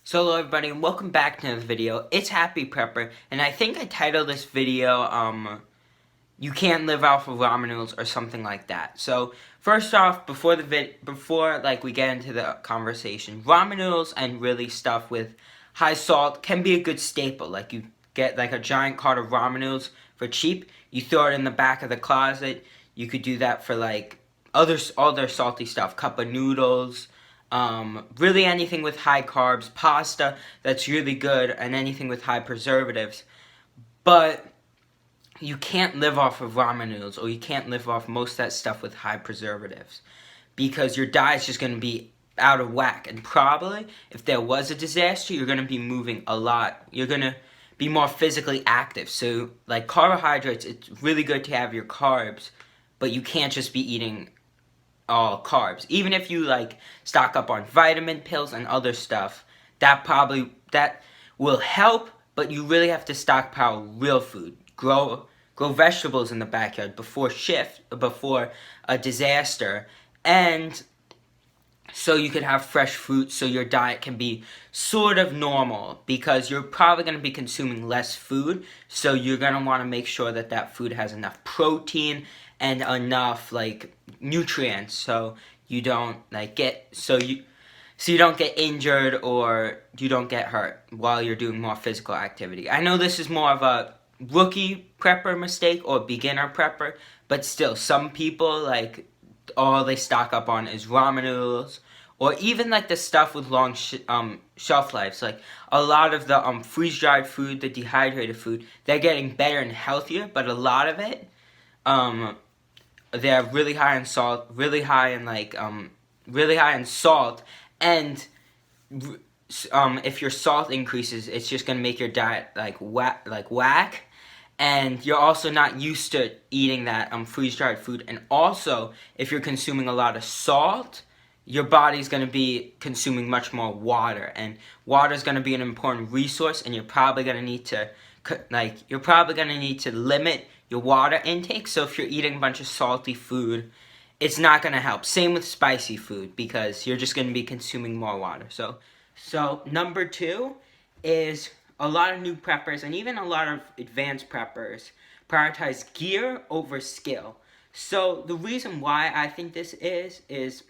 So hello everybody and welcome back to another video. It's Happy Prepper, and I think I titled this video, you can't live off of ramen noodles or something like that. So first off, before we get into the conversation, ramen noodles and really stuff with high salt can be a good staple. Like you get like a giant cart of ramen noodles for cheap, you throw it in the back of the closet. You could do that for like other salty stuff, cup of noodles, really anything with high carbs, pasta that's really good, and anything with high preservatives. But you can't live off of ramen noodles, or you can't live off most of that stuff with high preservatives, because your diet's just going to be out of whack. And probably, if there was a disaster, you're going to be moving a lot. You're going to be more physically active. So, like carbohydrates, it's really good to have your carbs, but you can't just be eating all carbs. Even if you like stock up on vitamin pills and other stuff, that will help, but you really have to stockpile real food. Grow vegetables in the backyard before a disaster, and so you could have fresh fruit so your diet can be sort of normal, because you're probably going to be consuming less food, so you're going to want to make sure that that food has enough protein and enough like nutrients, so you don't don't get injured or you don't get hurt while you're doing more physical activity. I know this is more of a rookie prepper mistake or beginner prepper, but still, some people like all they stock up on is ramen noodles, or even like the stuff with long shelf lives. Like a lot of the freeze-dried food, the dehydrated food, they're getting better and healthier, but a lot of it, they're really high in salt, really high in salt, and if your salt increases, it's just gonna make your diet like whack, and you're also not used to eating that freeze-dried food. And also, if you're consuming a lot of salt, your body's going to be consuming much more water, and water is going to be an important resource, and you're probably going to need to limit your water intake. So if you're eating a bunch of salty food, it's not going to help. Same with spicy food, because you're just going to be consuming more water. So number two is a lot of new preppers and even a lot of advanced preppers prioritize gear over skill. So the reason why I think this is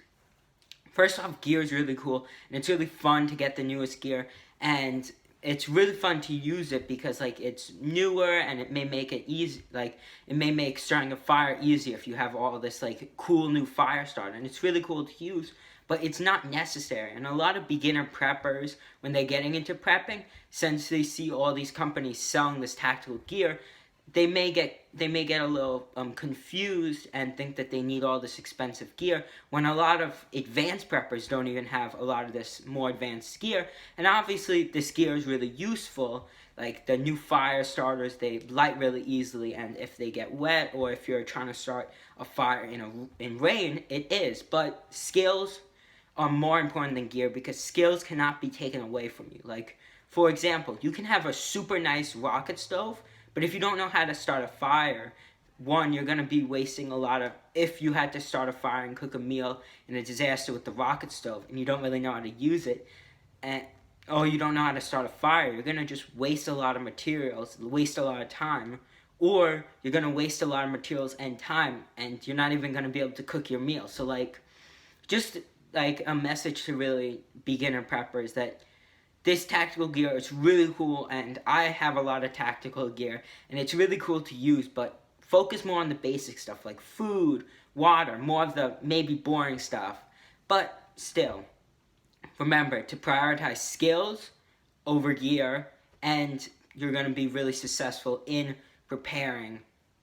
first off, gear is really cool, and it's really fun to get the newest gear, and it's really fun to use it because like it's newer, and it may make it easy, like it may make starting a fire easier if you have all this like cool new fire starter, and it's really cool to use, but it's not necessary. And a lot of beginner preppers, when they're getting into prepping, since they see all these companies selling this tactical gear, they may get a little confused and think that they need all this expensive gear, when a lot of advanced preppers don't even have a lot of this more advanced gear. And obviously this gear is really useful. Like the new fire starters, they light really easily, and if they get wet, or if you're trying to start a fire in rain, it is. But skills are more important than gear, because skills cannot be taken away from you. Like, for example, you can have a super nice rocket stove, but if you don't know how to start a fire, one, you're going to be wasting a lot of, if you had to start a fire and cook a meal in a disaster with the rocket stove, and you don't really know how to use it, or you don't know how to start a fire, you're going to just waste a lot of materials, waste a lot of time, or you're going to waste a lot of materials and time, and you're not even going to be able to cook your meal. So, like, just like a message to really beginner preppers that this tactical gear is really cool, and I have a lot of tactical gear, and it's really cool to use, but focus more on the basic stuff like food, water, more of the maybe boring stuff. But still, remember to prioritize skills over gear, and you're going to be really successful in preparing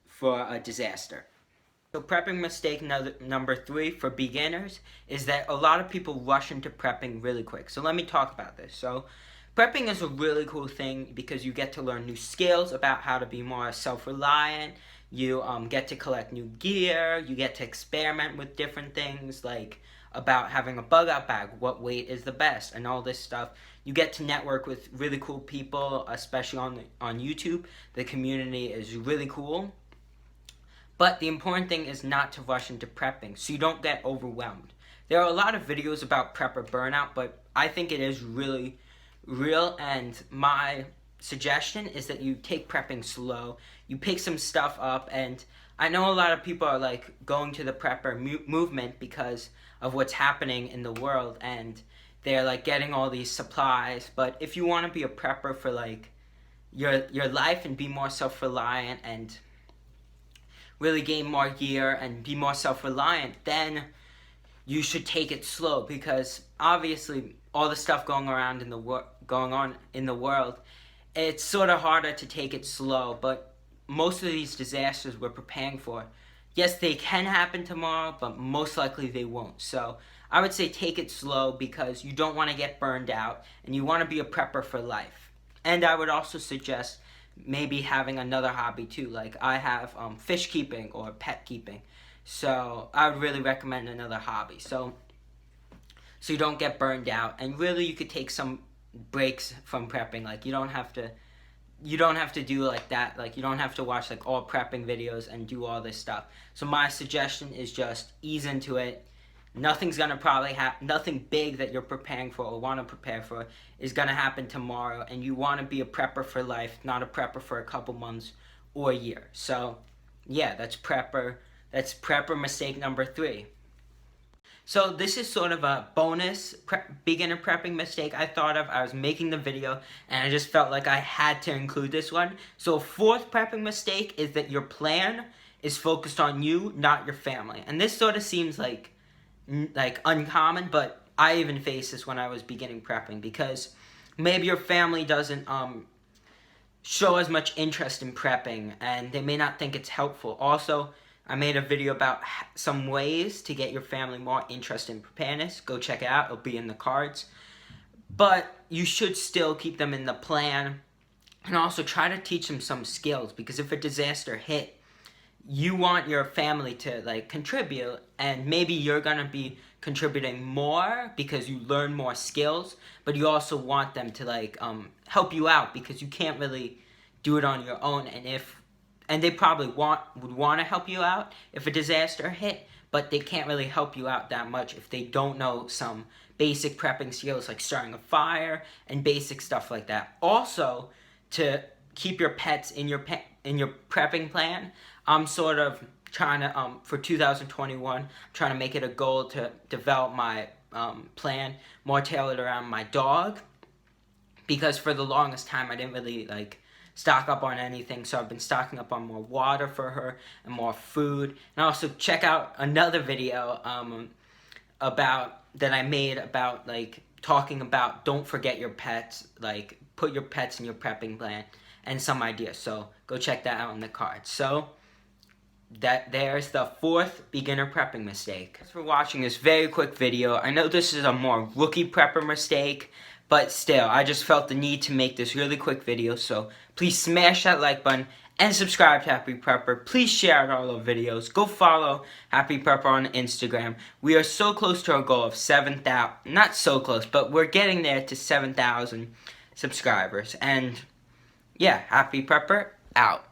for a disaster. So prepping mistake number 3 for beginners is that a lot of people rush into prepping really quick. So let me talk about this. So prepping is a really cool thing because you get to learn new skills about how to be more self-reliant. You get to collect new gear. You get to experiment with different things, like about having a bug-out bag, what weight is the best, and all this stuff. You get to network with really cool people, especially on YouTube. The community is really cool. But the important thing is not to rush into prepping, so you don't get overwhelmed. There are a lot of videos about prepper burnout, but I think it is really real, and my suggestion is that you take prepping slow. You pick some stuff up, and I know a lot of people are like going to the prepper movement because of what's happening in the world, and they're like getting all these supplies. But if you want to be a prepper for like your life and be more self-reliant and really gain more gear and be more self-reliant, then you should take it slow, because obviously all the stuff going on in the world, it's sort of harder to take it slow. But most of these disasters we're preparing for, yes, they can happen tomorrow, but most likely they won't. So I would say take it slow, because you don't want to get burned out and you want to be a prepper for life. And I would also suggest maybe having another hobby too. Like I have fish keeping or pet keeping. So I would really recommend another hobby. So you don't get burned out, and really you could take some breaks from prepping. Like you don't have to do like that. Like you don't have to watch like all prepping videos and do all this stuff. So my suggestion is just ease into it. Nothing's gonna probably happen. Nothing big that you're preparing for or want to prepare for is gonna happen tomorrow, and you want to be a prepper for life, not a prepper for a couple months or a year. So yeah, that's prepper mistake number 3. So this is sort of a bonus beginner prepping mistake I thought of. I was making the video and I just felt like I had to include this one. So 4th prepping mistake is that your plan is focused on you, not your family. And this sort of seems like uncommon, but I even faced this when I was beginning prepping, because maybe your family doesn't show as much interest in prepping and they may not think it's helpful. Also, I made a video about some ways to get your family more interested in preparedness. Go check it out. It'll be in the cards. But you should still keep them in the plan, and also try to teach them some skills, because if a disaster hit, you want your family to like contribute, and maybe you're gonna be contributing more because you learn more skills, but you also want them to like help you out, because you can't really do it on your own. And they probably would want to help you out if a disaster hit, but they can't really help you out that much if they don't know some basic prepping skills like starting a fire and basic stuff like that. Also, to keep your pets in your prepping plan, I'm sort of trying to for 2021, trying to make it a goal to develop my plan more tailored around my dog, because for the longest time I didn't really like stock up on anything. So I've been stocking up on more water for her and more food. And also check out another video that I made about like talking about don't forget your pets, like put your pets in your prepping plan, and some ideas. So go check that out in the cards. So there's the 4th beginner prepping mistake. Thanks for watching this very quick video. I know this is a more rookie prepper mistake, but still, I just felt the need to make this really quick video. So please smash that like button and subscribe to Happy Prepper. Please share out all our videos. Go follow Happy Prepper on Instagram. We are so close to our goal of 7,000. Not so close, but we're getting there to 7,000 subscribers. And yeah, Happy Prepper out.